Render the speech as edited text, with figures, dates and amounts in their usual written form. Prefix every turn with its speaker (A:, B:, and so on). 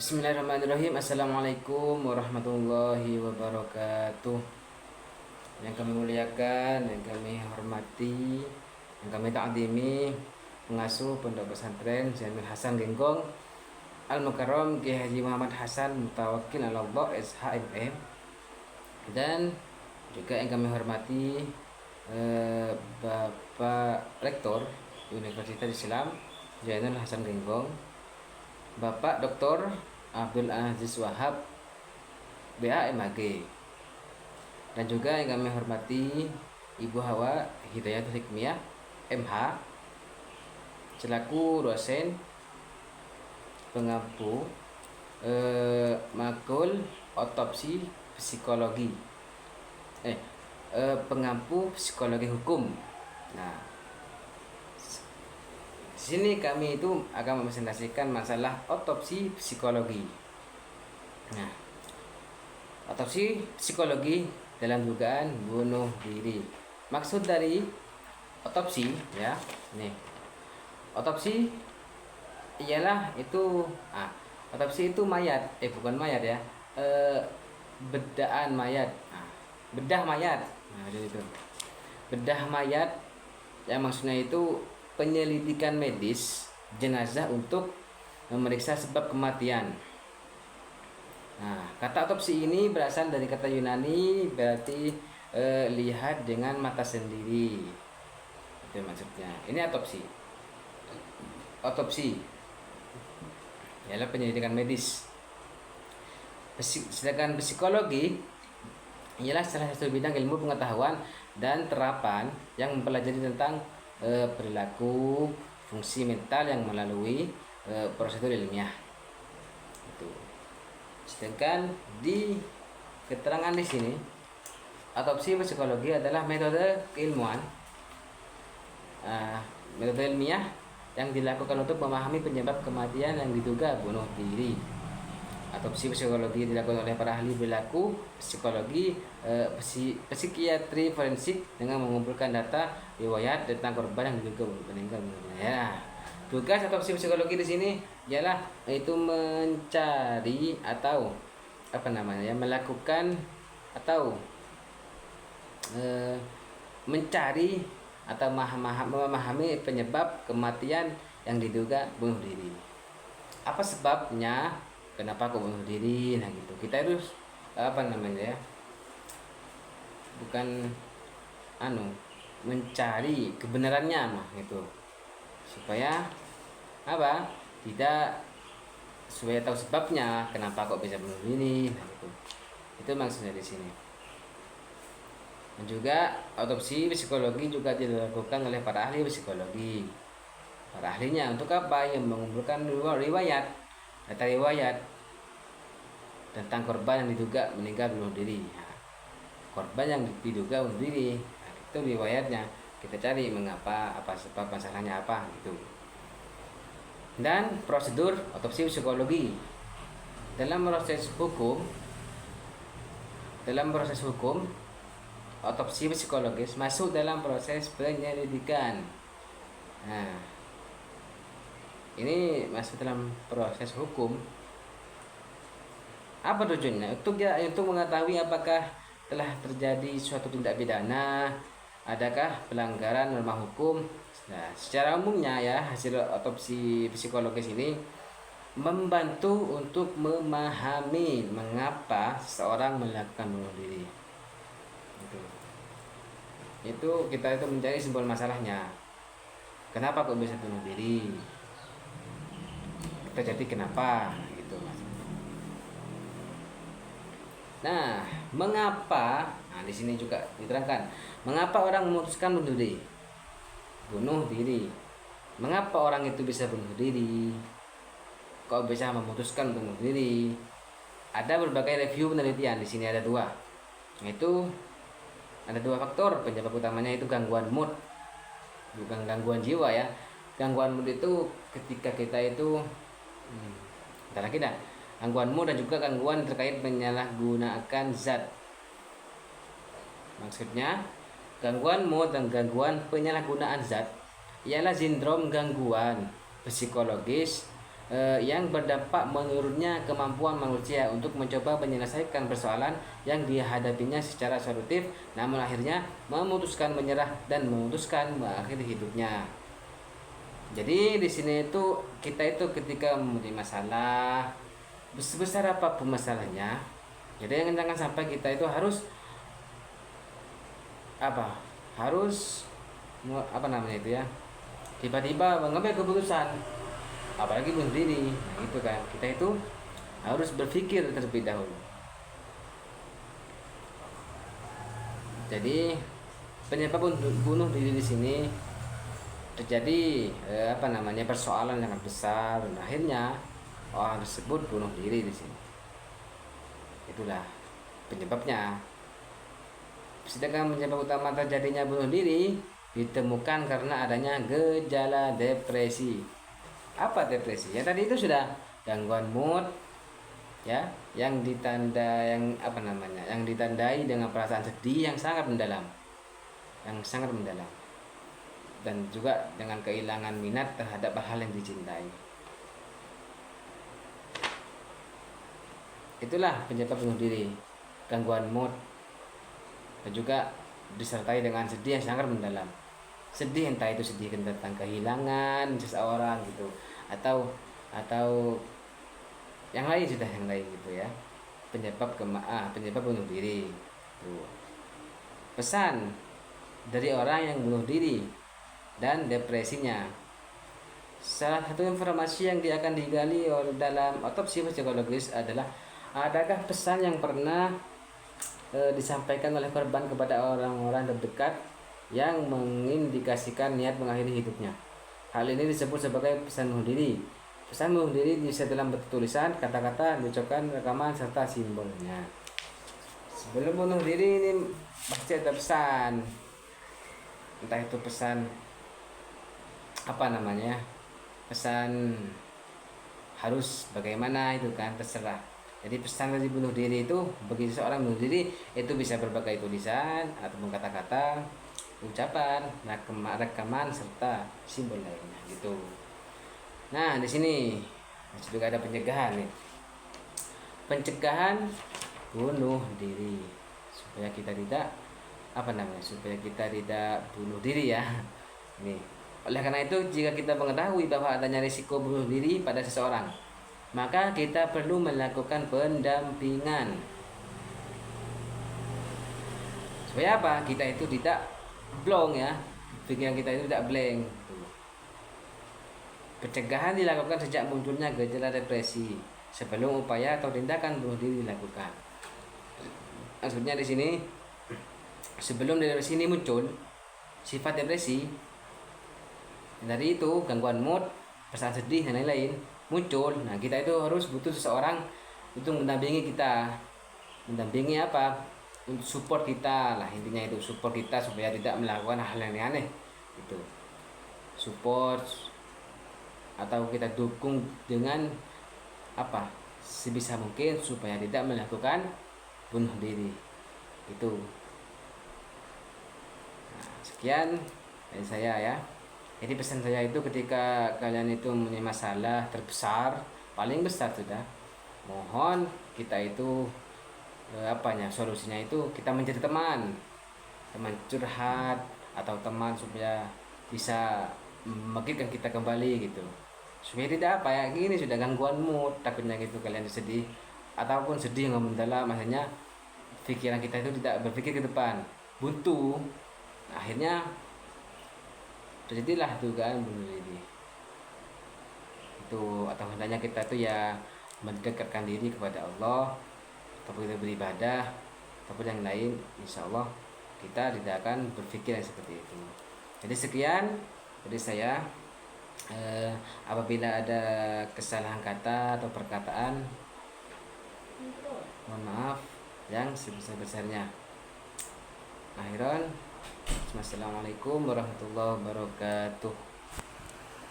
A: Bismillahirrahmanirrahim. Assalamualaikum warahmatullahi wabarakatuh. Yang kami muliakan, yang kami hormati, yang kami takdimi, pengasuh Pondok Pesantren Jamil Hasan Genggong Al Mukarram Kiai Haji Muhammad Hasan Mutawakkil Allah SHMM, dan juga yang kami hormati Bapak Rektor Universitas Islam Jainul Hasan Genggong, Bapak Dr. Abdul Aziz Wahab BAMAG, dan juga yang kami hormati Ibu Hawa Hidayatul Hikmiyah MH selaku dosen pengampu makul otopsi psikologi pengampu psikologi hukum. Nah, di sini kami itu akan mempresentasikan masalah otopsi psikologi. Nah, otopsi psikologi dalam dugaan bunuh diri. Maksud dari otopsi ya, nih. Otopsi ialah itu otopsi itu mayat, bukan mayat ya. Bedaan mayat. Bedah mayat. Nah, itu. Bedah mayat yang maksudnya itu penyelidikan medis jenazah untuk memeriksa sebab kematian. Nah, kata otopsi ini berasal dari kata Yunani, berarti lihat dengan mata sendiri. Itu maksudnya. Ini otopsi. Otopsi ialah penyelidikan medis. Sedangkan psikologi ialah salah satu bidang ilmu pengetahuan dan terapan yang mempelajari tentang perilaku, fungsi mental yang melalui prosedur ilmiah. Itu. Sedangkan di keterangan di sini, otopsi psikologi adalah metode keilmuan, metode ilmiah yang dilakukan untuk memahami penyebab kematian yang diduga bunuh diri. Otopsi psikologi dilakukan oleh para ahli perilaku psikologi, psikiatri forensik dengan mengumpulkan data riwayat tentang korban yang diduga meninggal. Ya, tugas otopsi psikologi di sini ialah itu mencari atau melakukan atau mencari atau memahami penyebab kematian yang diduga bunuh diri. Apa sebabnya? Kenapa kok bunuh diri? Nah gitu. Kita harus bukan mencari kebenarannya mah gitu. Supaya supaya tahu sebabnya kenapa kok bisa bunuh diri. Nah gitu. Itu maksudnya di sini. Dan juga otopsi psikologi juga dilakukan oleh para ahli psikologi. Para ahlinya untuk apa? Yang mengumpulkan data riwayat tentang korban yang diduga meninggal bunuh diri. Nah, korban yang diduga bunuh diri, itu riwayatnya kita cari mengapa, apa sebab masalahnya apa gitu. Dan prosedur otopsi psikologi dalam proses hukum otopsi psikologis masuk dalam proses penyelidikan. Nah, ini masuk dalam proses hukum. Apa tujuannya? Untuk mengetahui apakah telah terjadi suatu tindak pidana, adakah pelanggaran norma hukum. Nah, secara umumnya ya, hasil otopsi psikologis ini membantu untuk memahami mengapa seseorang melakukan bunuh diri. Itu kita mencari simbol masalahnya. Kenapa kok bisa bunuh diri? Terjadi kenapa gitu mas. Nah, mengapa? Nah, di sini juga diterangkan mengapa orang memutuskan bunuh diri. Mengapa orang itu bisa bunuh diri? Kok bisa memutuskan bunuh diri? Ada berbagai review penelitian. Di sini ada dua. Itu ada dua faktor penyebab utamanya, itu gangguan mood, bukan gangguan jiwa ya. Gangguan mood itu ketika kita itu gangguan mood dan juga gangguan terkait penyalahgunaan zat. Maksudnya gangguan mood dan gangguan penyalahgunaan zat ialah sindrom gangguan psikologis yang berdampak menurunnya kemampuan manusia untuk mencoba menyelesaikan persoalan yang dihadapinya secara solutif, namun akhirnya memutuskan menyerah dan memutuskan mengakhiri hidupnya. Jadi di sini itu kita itu ketika mempunyai masalah, sebesar apapun masalahnya, jadi jangan sampai kita itu harus apa? Harus apa namanya itu ya? Tiba-tiba mengambil keputusan, apalagi bunuh diri. Nah, itu kan kita itu harus berpikir terlebih dahulu. Jadi penyebab bunuh diri di sini terjadi apa namanya persoalan yang sangat besar dan akhirnya orang tersebut bunuh diri di sini. Itulah penyebabnya. Sedangkan penyebab utama terjadinya bunuh diri ditemukan karena adanya gejala depresi. Apa depresi? Ya tadi itu sudah gangguan mood ya, yang ditandai dengan perasaan sedih yang sangat mendalam. Dan juga dengan kehilangan minat terhadap hal yang dicintai. Itulah penyebab bunuh diri, gangguan mood, dan juga disertai dengan sedih yang sangat mendalam. Sedih entah itu sedih tentang kehilangan seseorang gitu, atau yang lain gitu ya. Penyebab bunuh diri. Tuh. Pesan dari orang yang bunuh diri dan depresinya. Salah satu informasi yang akan digali dalam otopsi psikologis adalah adakah pesan yang pernah disampaikan oleh korban kepada orang-orang terdekat yang mengindikasikan niat mengakhiri hidupnya. Hal ini disebut sebagai pesan bunuh diri. Pesan bunuh diri bisa dalam bentuk tulisan, kata-kata, ucapan, rekaman, serta simbolnya. Sebelum bunuh diri ini pasti ada pesan. Entah itu pesan apa namanya, pesan harus bagaimana itu kan terserah. Jadi pesan dari bunuh diri itu bagi seorang bunuh diri itu bisa berbagai tulisan ataupun kata-kata, ucapan, rekaman serta simbol lainnya gitu. Nah di sini juga ada pencegahan nih, pencegahan bunuh diri supaya kita tidak bunuh diri ya. Nih, oleh karena itu jika kita mengetahui bahwa adanya risiko bunuh diri pada seseorang, maka kita perlu melakukan pendampingan. Supaya apa? Kita itu tidak blong ya, pikiran kita itu tidak blank. Pencegahan dilakukan sejak munculnya gejala depresi sebelum upaya atau tindakan bunuh diri dilakukan. Maksudnya di sini sebelum depresi ini muncul, sifat depresi dari itu gangguan mood, perasaan sedih dan lain-lain muncul. Nah kita itu harus butuh seseorang untuk mendampingi kita, mendampingi apa, untuk support kita lah, intinya itu support kita supaya tidak melakukan hal yang aneh itu, support atau kita dukung dengan apa sebisa mungkin supaya tidak melakukan bunuh diri itu. Nah, sekian dari saya ya. Jadi pesan saya itu ketika kalian itu mempunyai masalah terbesar, paling besar sudah, mohon kita itu solusinya itu kita mencari teman curhat atau teman supaya bisa membangkitkan kita kembali gitu. Supaya tidak gini sudah gangguan mood, takutnya gitu kalian sedih ataupun sedih yang mendalam, akhirnya pikiran kita itu tidak berpikir ke depan, buntu. Nah, akhirnya terjadilah dugaan bunuh diri itu. Atau hendaknya kita itu ya mendekatkan diri kepada Allah ataupun kita beribadah ataupun yang lain, insya Allah kita tidak akan berpikir yang seperti itu. Jadi sekian dari saya. Apabila ada kesalahan kata atau perkataan, mohon maaf yang sebesar-besarnya. Akhiran, wassalamualaikum warahmatullahi wabarakatuh.